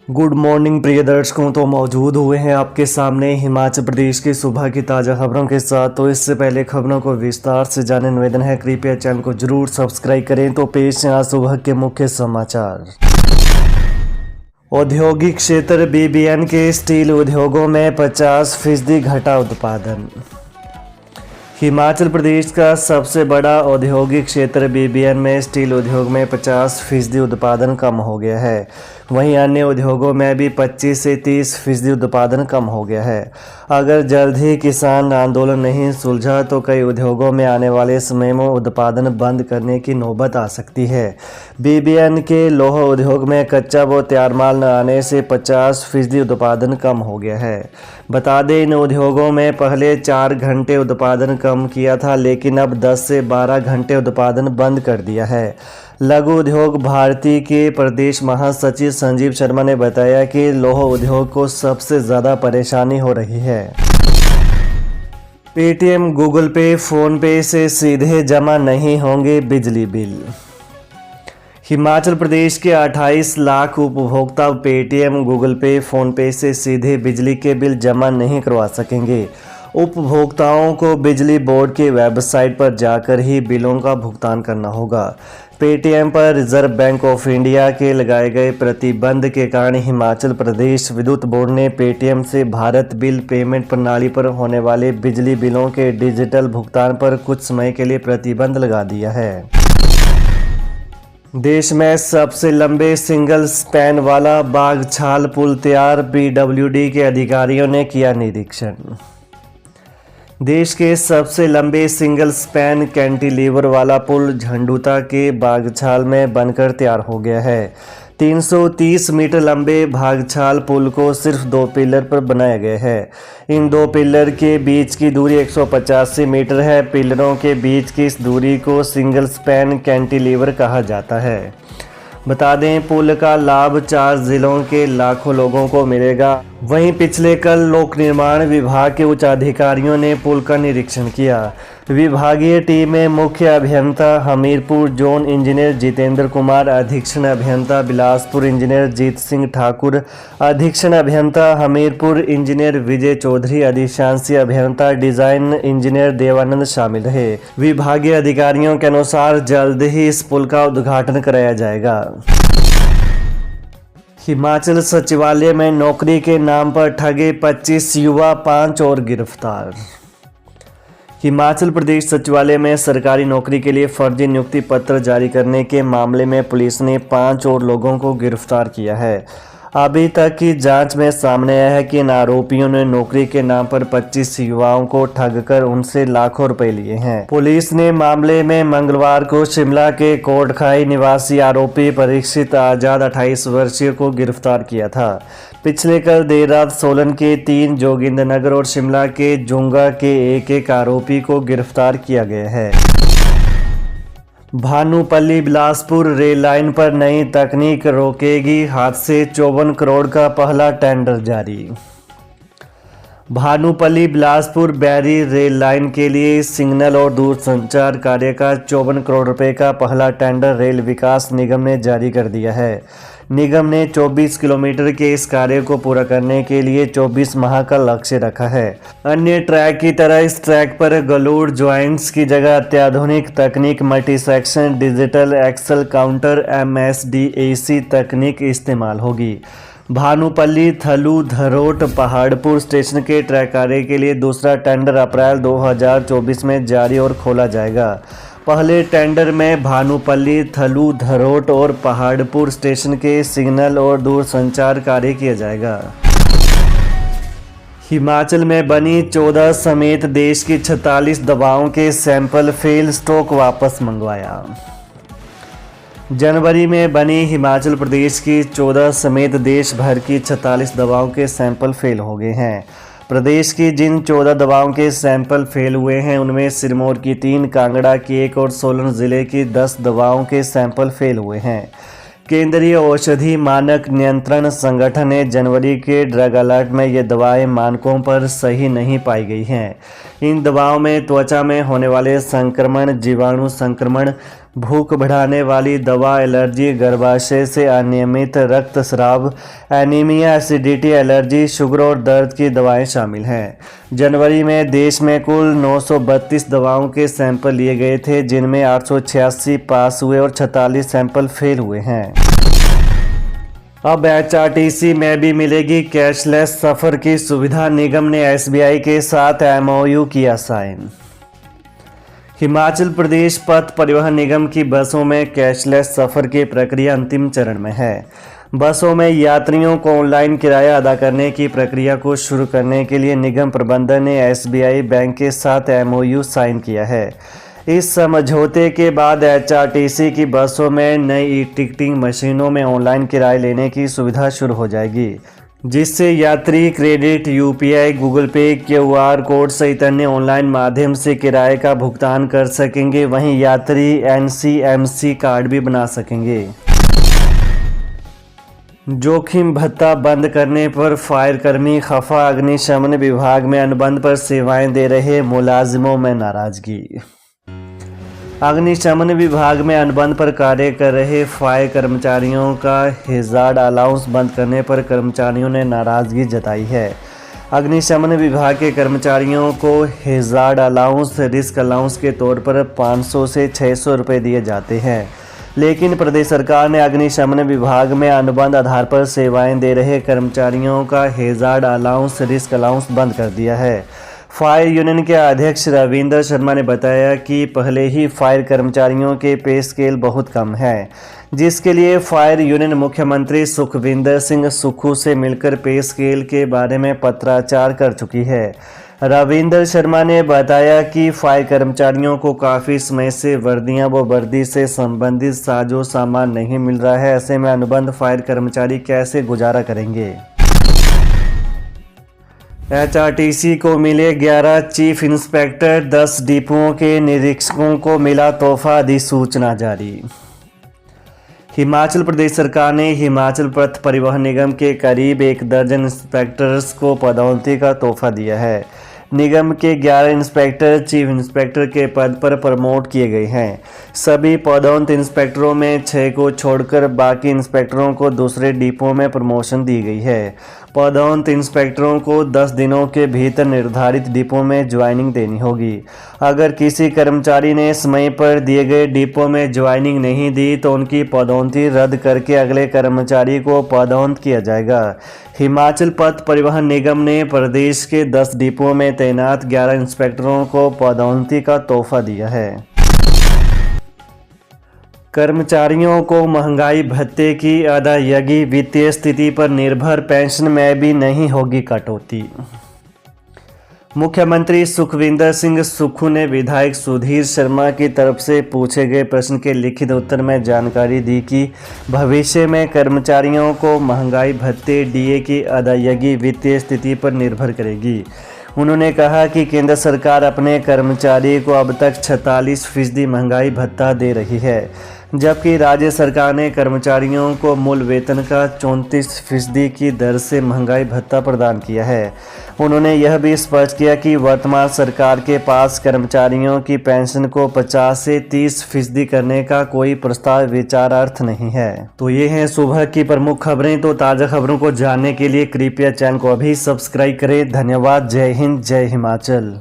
Good morning प्रिय दर्शकों। तो मौजूद हुए हैं आपके सामने हिमाचल प्रदेश की सुबह की ताज़ा खबरों के साथ। तो इससे पहले खबरों को विस्तार से जाने निवेदन है, कृपया चैनल को जरूर सब्सक्राइब करें। तो पेश हैं आज सुबह के मुख्य समाचार। औद्योगिक क्षेत्र बीबीएन के स्टील उद्योगों में 50% घटा उत्पादन। हिमाचल प्रदेश का सबसे बड़ा औद्योगिक क्षेत्र बीबीएन में स्टील उद्योग में 50% उत्पादन कम हो गया है। वहीं अन्य उद्योगों में भी 25 से 30% उत्पादन कम हो गया है। अगर जल्द ही किसान आंदोलन नहीं सुलझा तो कई उद्योगों में आने वाले समय में उत्पादन बंद करने की नौबत आ सकती है। बीबीएन के लौह उद्योग में कच्चा व तैयार माल न आने से 50% उत्पादन कम हो गया है। बता दें, इन उद्योगों में पहले 4 घंटे उत्पादन कम किया था, लेकिन अब 10 से 12 घंटे उत्पादन बंद कर दिया है। लघु उद्योग भारती के प्रदेश महासचिव संजीव शर्मा ने बताया कि लौह उद्योग को सबसे ज़्यादा परेशानी हो रही है। पेटीएम, गूगल पे, फ़ोन पे से सीधे जमा नहीं होंगे बिजली बिल। हिमाचल प्रदेश के 28 लाख उपभोक्ता पेटीएम, गूगल पे, फ़ोन पे से सीधे बिजली के बिल जमा नहीं करवा सकेंगे। उपभोक्ताओं को बिजली बोर्ड की वेबसाइट पर जाकर ही बिलों का भुगतान करना होगा। पेटीएम पर रिजर्व बैंक ऑफ इंडिया के लगाए गए प्रतिबंध के कारण हिमाचल प्रदेश विद्युत बोर्ड ने पेटीएम से भारत बिल पेमेंट प्रणाली पर होने वाले बिजली बिलों के डिजिटल भुगतान पर कुछ समय के लिए प्रतिबंध लगा दिया है। देश में सबसे लंबे सिंगल स्पैन वाला बागछाल पुल तैयार, पीडब्ल्यूडी के अधिकारियों ने किया निरीक्षण। देश के सबसे लंबे सिंगल स्पैन कैंटिलीवर वाला पुल झंडूता के बागछाल में बनकर तैयार हो गया है। 330 मीटर लंबे बागछाल पुल को सिर्फ 2 पिलर पर बनाया गया है। इन 2 पिलर के बीच की दूरी 185 मीटर है। पिलरों के बीच की इस दूरी को सिंगल स्पैन कैंटिलीवर कहा जाता है। बता दें, पुल का लाभ 4 जिलों के लाखों लोगों को मिलेगा। वहीं पिछले कल लोक निर्माण विभाग के उच्च अधिकारियों ने पुल का निरीक्षण किया। विभागीय टीम में मुख्य अभियंता हमीरपुर जोन इंजीनियर जितेंद्र कुमार, अधीक्षण अभियंता बिलासपुर इंजीनियर जीत सिंह ठाकुर, अधीक्षण अभियंता हमीरपुर इंजीनियर विजय चौधरी, अधिशांशीय अभियंता डिजाइन इंजीनियर देवानंद शामिल रहे। विभागीय अधिकारियों के अनुसार जल्द ही इस पुल का उद्घाटन कराया जाएगा। हिमाचल सचिवालय में नौकरी के नाम पर ठगे 25 युवा, 5 और गिरफ्तार। हिमाचल प्रदेश सचिवालय में सरकारी नौकरी के लिए फर्जी नियुक्ति पत्र जारी करने के मामले में पुलिस ने 5 और लोगों को गिरफ्तार किया है। अभी तक की जांच में सामने आया है कि इन आरोपियों ने नौकरी के नाम पर 25 युवाओं को ठगकर उनसे लाखों रुपए लिए हैं। पुलिस ने मामले में मंगलवार को शिमला के कोटखाई निवासी आरोपी परीक्षित आजाद 28 वर्षीय को गिरफ्तार किया था। पिछले कल देर रात सोलन के 3, जोगिंद्रनगर और शिमला के जुंगा के एक आरोपी को गिरफ्तार किया गया है। भानुपल्ली बिलासपुर रेल लाइन पर नई तकनीक रोकेगी हादसे, 54 करोड़ का पहला टेंडर जारी। भानुपल्ली बिलासपुर बैरी रेल लाइन के लिए सिग्नल और दूरसंचार कार्य का 54 करोड़ रुपए का पहला टेंडर रेल विकास निगम ने जारी कर दिया है। निगम ने 24 किलोमीटर के इस कार्य को पूरा करने के लिए 24 माह का लक्ष्य रखा है। अन्य ट्रैक की तरह इस ट्रैक पर गलूड ज्वाइंट्स की जगह अत्याधुनिक तकनीक multi section digital axle counter MSDAC तकनीक इस्तेमाल होगी। भानुपल्ली थलू धरोट पहाड़पुर स्टेशन के ट्रैक कार्य के लिए दूसरा टेंडर अप्रैल 2024 में जारी और खोला जाएगा। पहले टेंडर में भानुपल्ली, थलू धरोट और पहाड़पुर स्टेशन के सिग्नल और दूरसंचार कार्य किया जाएगा। हिमाचल में बनी 14 समेत देश की 46 दवाओं के सैंपल फेल, स्टॉक वापस मंगवाया। जनवरी में बनी हिमाचल प्रदेश की 14 समेत देश भर की 46 दवाओं के सैंपल फेल हो गए हैं। प्रदेश की जिन 14 दवाओं के सैंपल फेल हुए हैं उनमें सिरमौर की 3, कांगड़ा की 1 और सोलन जिले की 10 दवाओं के सैंपल फेल हुए हैं। केंद्रीय औषधि मानक नियंत्रण संगठन ने जनवरी के ड्रग अलर्ट में ये दवाएं मानकों पर सही नहीं पाई गई हैं। इन दवाओं में त्वचा में होने वाले संक्रमण, जीवाणु संक्रमण, भूख बढ़ाने वाली दवा, एलर्जी, गर्भाशय से अनियमित रक्तस्राव, एनीमिया, एसिडिटी, एलर्जी, शुगर और दर्द की दवाएं शामिल हैं। जनवरी में देश में कुल 932 दवाओं के सैंपल लिए गए थे, जिनमें 886 पास हुए और 46 सैंपल फेल हुए हैं। अब एचआरटीसी में भी मिलेगी कैशलेस सफ़र की सुविधा, निगम ने एसबीआई के साथ एमओयू किया साइन। हिमाचल प्रदेश पथ परिवहन निगम की बसों में कैशलेस सफ़र की प्रक्रिया अंतिम चरण में है। बसों में यात्रियों को ऑनलाइन किराया अदा करने की प्रक्रिया को शुरू करने के लिए निगम प्रबंधन ने एसबीआई बैंक के साथ एमओयू साइन किया है। इस समझौते के बाद एचआरटीसी की बसों में नई ई टिकटिंग मशीनों में ऑनलाइन किराए लेने की सुविधा शुरू हो जाएगी, जिससे यात्री क्रेडिट, यूपीआई, गूगल पे, क्यूआर कोड सहित अन्य ऑनलाइन माध्यम से किराए का भुगतान कर सकेंगे। वहीं यात्री एनसीएमसी कार्ड भी बना सकेंगे। जोखिम भत्ता बंद करने पर फायर कर्मी खफा, अग्निशमन विभाग में अनुबंध पर सेवाएं दे रहे मुलाजिमों में नाराजगी। अग्निशमन विभाग में अनुबंध पर कार्य कर रहे फायर कर्मचारियों का हैजार्ड अलाउंस बंद करने पर कर्मचारियों ने नाराजगी जताई है। अग्निशमन विभाग के कर्मचारियों को हैजार्ड अलाउंस, रिस्क अलाउंस के तौर पर 500 से 600 रुपये दिए जाते हैं, लेकिन प्रदेश सरकार ने अग्निशमन विभाग में अनुबंध आधार पर सेवाएं दे रहे कर्मचारियों का हैजार्ड अलाउंस, रिस्क अलाउंस बंद कर दिया है। फायर यूनियन के अध्यक्ष रविंदर शर्मा ने बताया कि पहले ही फायर कर्मचारियों के पे स्केल बहुत कम है, जिसके लिए फायर यूनियन मुख्यमंत्री सुखविंदर सिंह सुक्खू से मिलकर पे स्केल के बारे में पत्राचार कर चुकी है। रविंदर शर्मा ने बताया कि फायर कर्मचारियों को काफ़ी समय से वर्दियां व वर्दी से संबंधित साजो सामान नहीं मिल रहा है। ऐसे में अनुबंध फायर कर्मचारी कैसे गुजारा करेंगे। एचआरटीसी को मिले 11 चीफ इंस्पेक्टर, 10 डिपोओं के निरीक्षकों को मिला तोहफा, अधिसूचना जारी। हिमाचल प्रदेश सरकार ने हिमाचल पथ परिवहन निगम के करीब 1 दर्जन इंस्पेक्टर्स को पदोन्नति का तोहफा दिया है। निगम के 11 इंस्पेक्टर चीफ इंस्पेक्टर के पद पर प्रमोट किए गए हैं। सभी पदोन्नत इंस्पेक्टरों में 6 को छोड़कर बाकी इंस्पेक्टरों को दूसरे डिपो में प्रमोशन दी गई है। पदोन्नत इंस्पेक्टरों को 10 दिनों के भीतर निर्धारित डिपो में ज्वाइनिंग देनी होगी। अगर किसी कर्मचारी ने समय पर दिए गए डिपो में ज्वाइनिंग नहीं दी तो उनकी पदोन्नति रद्द करके अगले कर्मचारी को पदोन्नत किया जाएगा। हिमाचल पथ परिवहन निगम ने प्रदेश के 10 डिपो में तैनात 11 इंस्पेक्टरों को पदोन्नति का तोहफा दिया है। कर्मचारियों को महंगाई भत्ते की अदायगी, वित्तीय स्थिति पर निर्भर, पेंशन में भी नहीं होगी कटौती। मुख्यमंत्री सुखविंदर सिंह सुक्खू ने विधायक सुधीर शर्मा की तरफ से पूछे गए प्रश्न के लिखित उत्तर में जानकारी दी कि भविष्य में कर्मचारियों को महंगाई भत्ते, डीए की अदायगी वित्तीय स्थिति पर निर्भर करेगी। उन्होंने कहा कि केंद्र सरकार अपने कर्मचारी को अब तक 46% महंगाई भत्ता दे रही है, जबकि राज्य सरकार ने कर्मचारियों को मूल वेतन का 34% की दर से महंगाई भत्ता प्रदान किया है। उन्होंने यह भी स्पष्ट किया कि वर्तमान सरकार के पास कर्मचारियों की पेंशन को 50 से 30% करने का कोई प्रस्ताव विचारार्थ नहीं है। तो ये हैं सुबह की प्रमुख खबरें। तो ताज़ा खबरों को जानने के लिए कृपया चैनल को अभी सब्सक्राइब करें। धन्यवाद। जय हिंद, जय हिमाचल।